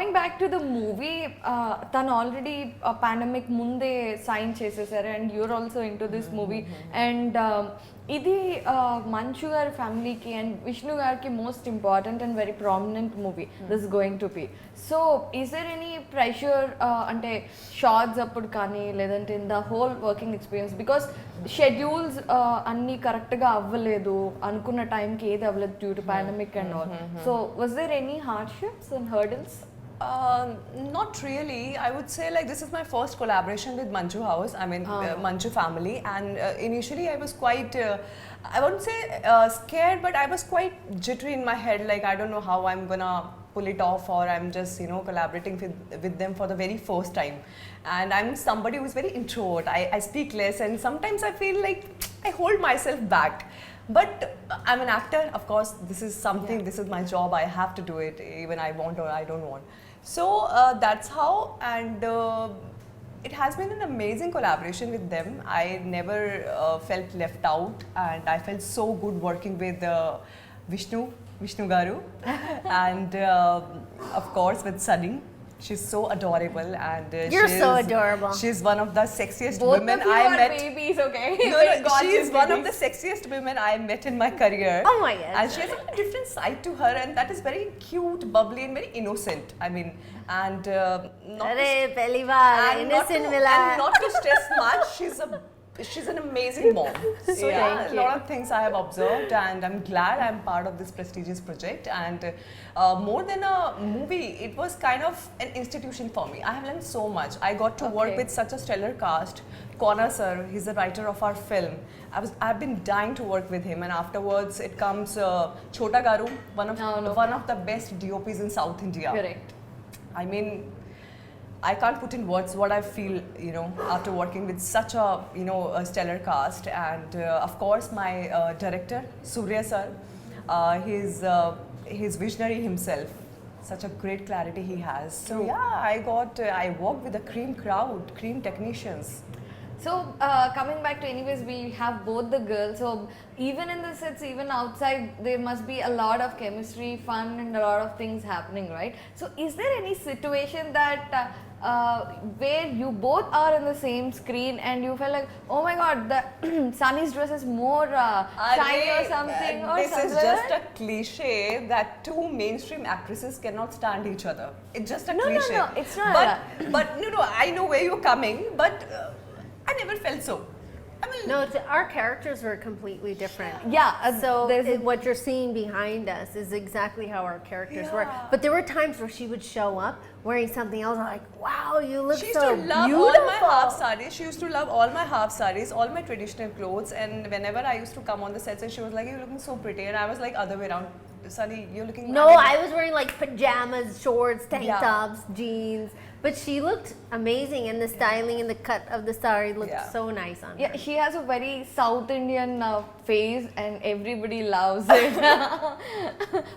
coming back to the movie, than already pandemic munde sign chesesaru and you're also into this movie and ఇది మంచు గారి ఫ్యామిలీకి and Vishnu గారికి most important and very prominent movie this going to be. So is there any pressure అంటే shorts అప్పుడు కానీ లేదంటే in the whole working experience because schedules అన్నీ కరెక్ట్గా అవ్వలేదు అనుకున్న టైంకి ఏది అవ్వలేదు due to pandemic and all. So was there any hardships and hurdles? Not really. I would say like this is my first collaboration with Manju House. I mean Manju family, and initially I was quite I wouldn't say scared, but I was quite jittery in my head, like I don't know how I'm gonna pull it off, or I'm just collaborating with them for the very first time. And I'm somebody who's very introvert. I speak less, and sometimes I feel like I hold myself back. But I'm an actor, of course. This is something. This is my job. I have to do it, even I want or I don't want. So that's how, and it has been an amazing collaboration with them. I never felt left out, and I felt so good working with Vishnu Garu, and of course with Sunny. She's so adorable, and you're so adorable. She's one of the sexiest Both women of you I are met. Babies, okay? No, she's one of the sexiest women I met in my career. Oh my God! And she has a different side to her, and that is very cute, bubbly, and very innocent. I mean, and not to stress much. She's an amazing mom. So yeah, a lot of things I have observed, and I'm glad I'm part of this prestigious project. And more than a movie, it was kind of an institution for me. I have learned so much. I got to work with such a stellar cast. Kona sir, he's the writer of our film. I've been dying to work with him, and afterwards it comes Chota Garu, one of the best DOPs in South India. Correct. I mean, I can't put in words what I feel, after working with such a, a stellar cast. And of course, my director, Surya sir, he's visionary himself. Such a great clarity he has. So yeah, I worked with a cream crowd, cream technicians. So coming back to, anyways, we have both the girls. So even in the sets, even outside, there must be a lot of chemistry, fun, and a lot of things happening, right? So is there any situation that where you both are in the same screen and you felt like, oh my God, the Sunny's dress is more shiny or something? This is just a cliche that two mainstream actresses cannot stand each other. It's just a cliche. No, it's not. But no, I know where you're coming, but I never felt so. I mean, no, our characters were completely different. Yeah, so what you're seeing behind us is exactly how our characters were. But there were times where she would show up wearing something else. I'm like, wow, you look so beautiful. She used to love all my half sarees. She used to love all my half sarees, all my traditional clothes. And whenever I used to come on the sets, and she was like, you're looking so pretty. And I was like, other way around. Sunny, you're looking... No, I was wearing like pajamas, shorts, tank tops, jeans. But she looked amazing, and the styling and the cut of the saree looked so nice on her. Yeah, she has a very South Indian face, and everybody loves it.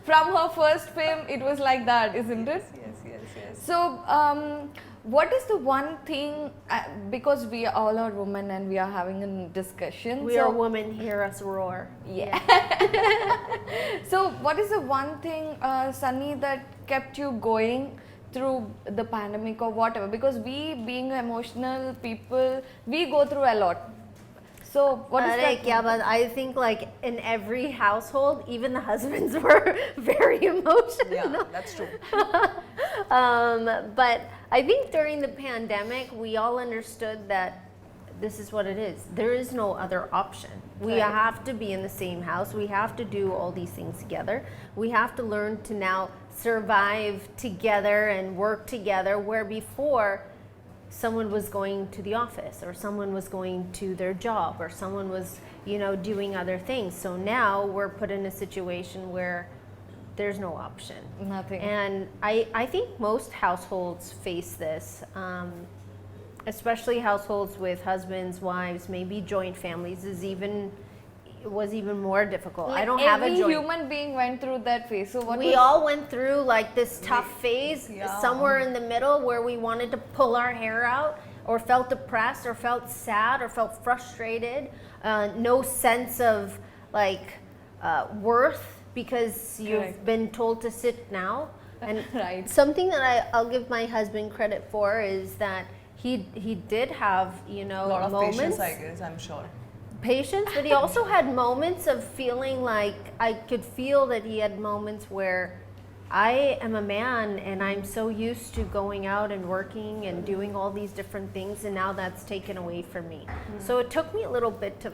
From her first film, it was like that, isn't it? Yes. So, what is the one thing, because we all are women and we are having a discussion. We are women, hear us roar. Yeah. So, what is the one thing, Sunny, that kept you going through the pandemic or whatever? Because we, being emotional people, we go through a lot. So what is that? Yeah, but I think like in every household, even the husbands were very emotional. Yeah, that's true. But I think during the pandemic, we all understood that this is what it is. There is no other option. We have to be in the same house. We have to do all these things together. We have to learn to now survive together and work together, where before someone was going to the office, or someone was going to their job, or someone was, doing other things. So now we're put in a situation where there's no option. Nothing. And I think most households face this, especially households with husbands, wives, maybe joint families was even more difficult. Like I don't have a joint. Every human being went through that phase. So we all went through like this tough phase, somewhere in the middle, where we wanted to pull our hair out, or felt depressed, or felt sad, or felt frustrated. No sense of like worth, because you've been told to sit now. And Right. something that I'll give my husband credit for is that he did have, you know, A lot of moments. patience, I guess, I'm sure. Patience, but he also had moments of feeling like I could feel that he had moments where I am a man and I'm so used to going out and working and doing all these different things, and now that's taken away from me. So it took me a little bit to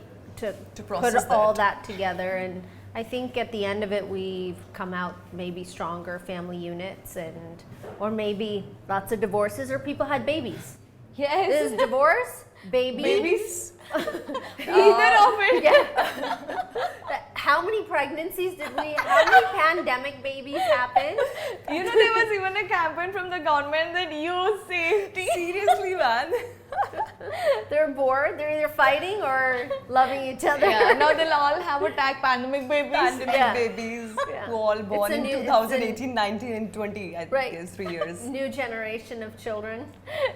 process put all that. that together, and I think at the end of it we've come out maybe stronger family units, and or maybe lots of divorces, or people had babies. Yes. Is divorce, Babies? Either of it. Yeah. How many pregnancies did we? How many pandemic babies happened? You know, there was even a campaign from the government that use safety. Seriously, man. They're bored. They're either fighting or loving each other. Yeah, now they'll all have a tag pandemic babies. Pandemic Yeah. babies Yeah. who all born It's a in new- 2018, 19 and 20, I Right. guess 3 years. New generation of children.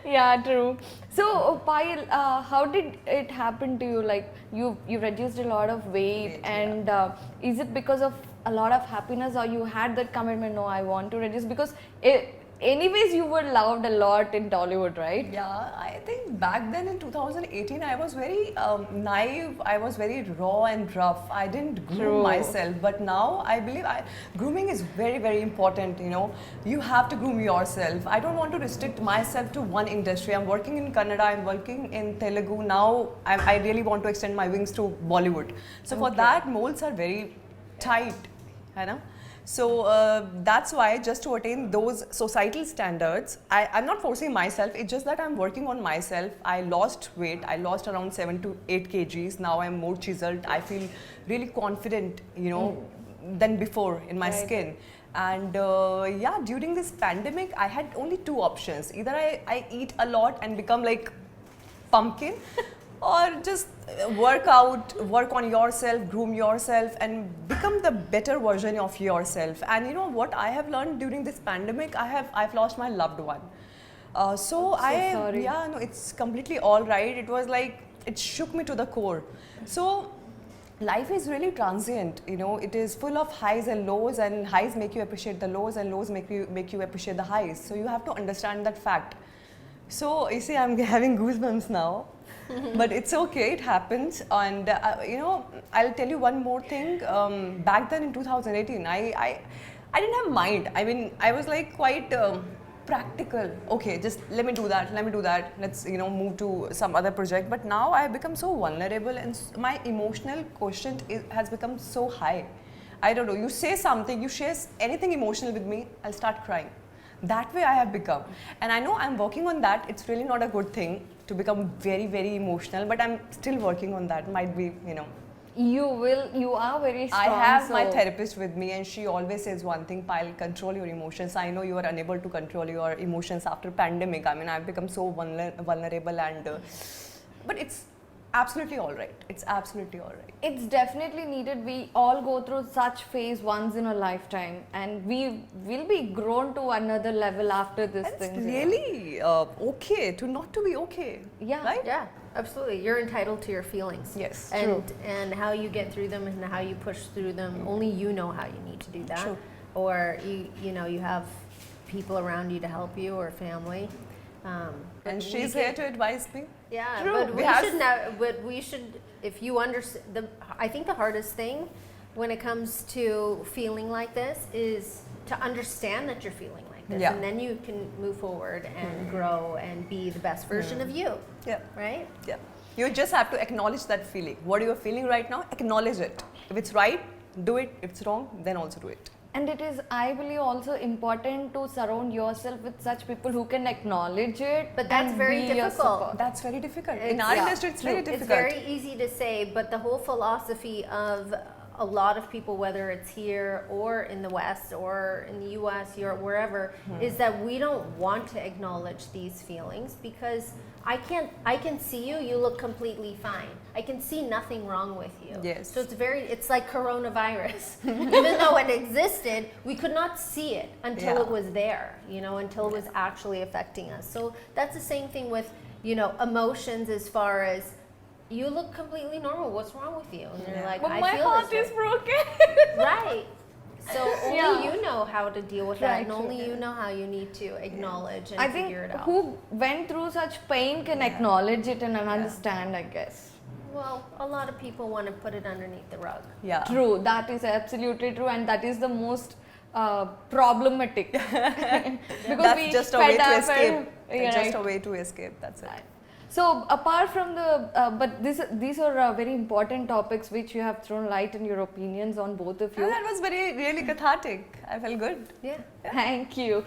Yeah, true. So, Payal, how did it happen to you? Like, you reduced a lot of weight, and is it because of a lot of happiness, or you had that commitment? No, I want to reduce, because anyways you were loved a lot in Tollywood, right? Yeah, I think back then in 2018, I was very naive. I was very raw and rough. I didn't groom True. myself. But now I believe grooming is very, very important. You know, you have to groom yourself. I don't want to restrict myself to one industry. I'm working in Kannada. I'm working in Telugu. Now I really want to extend my wings to Bollywood. So for that, molds are very tight. You know? So that's why, just to attain those societal standards, I'm not forcing myself. It's just that I'm working on myself. I lost weight. I lost around 7 to 8 kgs. Now I'm more chiseled. I feel really confident, you know, than before in my skin. And yeah, during this pandemic, I had only two options. Either I eat a lot and become like pumpkin, or just work out, work on yourself, groom yourself, and become the better version of yourself. And you know what I have learned during this pandemic? I've lost my loved one. Sorry. Yeah, no, it's completely all right. It was like, it shook me to the core. So life is really transient, you know. It is full of highs and lows, and highs make you appreciate the lows, and lows make you appreciate the highs. So you have to understand that fact. So you see, I'm having goosebumps now. But it's okay, it happens. And you know, I'll tell you one more thing. Back then in 2018, I didn't have mind. I mean, I was like quite practical. Okay, just let me do that. Let's, you know, move to some other project. But now I have become so vulnerable, and my emotional quotient has become so high. I don't know. You say something, you share anything emotional with me, I'll start crying. That way I have become. And I know I'm working on that. It's really not a good thing to become very, very emotional, but I'm still working on that. Might be, you know. You are very strong. I have my so- therapist with me, and she always says one thing: Payal, control your emotions. I know you are unable to control your emotions after pandemic. I mean, I've become so vulnerable, and but it's absolutely all right. It's absolutely all right. It's definitely needed. We all go through such phase once in a lifetime, and we will be grown to another level after this It's thing. really okay to not to be okay. Yeah. Right? Yeah, absolutely. You're entitled to your feelings. Yes, And how you get through them and how you push through them. Only you know how you need to do that. True. Or you know, you have people around you to help you, or family. But And we she's can- here to advise me. Yeah, True. but We we have- should now. But we should, if you understand. I think the hardest thing when it comes to feeling like this is to understand that you're feeling like this, Yeah. and then you can move forward and grow and be the best version of you. Yeah. Right? Yeah. You just have to acknowledge that feeling. What you're feeling right now, acknowledge it. If it's right, do it. If it's wrong, then also do it. And it is, I believe, also important to surround yourself with such people who can acknowledge it. But that's and very be your difficult. support. That's very difficult. In It's- our yeah, industry, it's very It's difficult. very easy to say, but the whole philosophy of a lot of people, whether it's here or in the West or in the US, Europe, wherever, is that we don't want to acknowledge these feelings because I can see you, you look completely fine. I can see nothing wrong with you. Yes. So it's like coronavirus. Even though it existed, we could not see it until Yeah. it was there, you know, until it was actually affecting us. So that's the same thing with, you know, emotions as far as you look completely normal. What's wrong with you? And you're like, But I my feel heart this is way. broken. Right. So only Yeah. you know how to deal with that, Right, and only true. you know how you need to acknowledge and I think figure it out. who went through such pain can acknowledge it and understand, I guess. Well, a lot of people want to put it underneath the rug. Yeah. True, that is absolutely true, and that is the most problematic. Because That's we just a way fed to up escape. and- yeah, Just right. a way to escape. That's it. So apart from the, but these are very important topics which you have thrown light in your opinions on, both of you. And that was really cathartic. I felt good. Yeah. Thank you.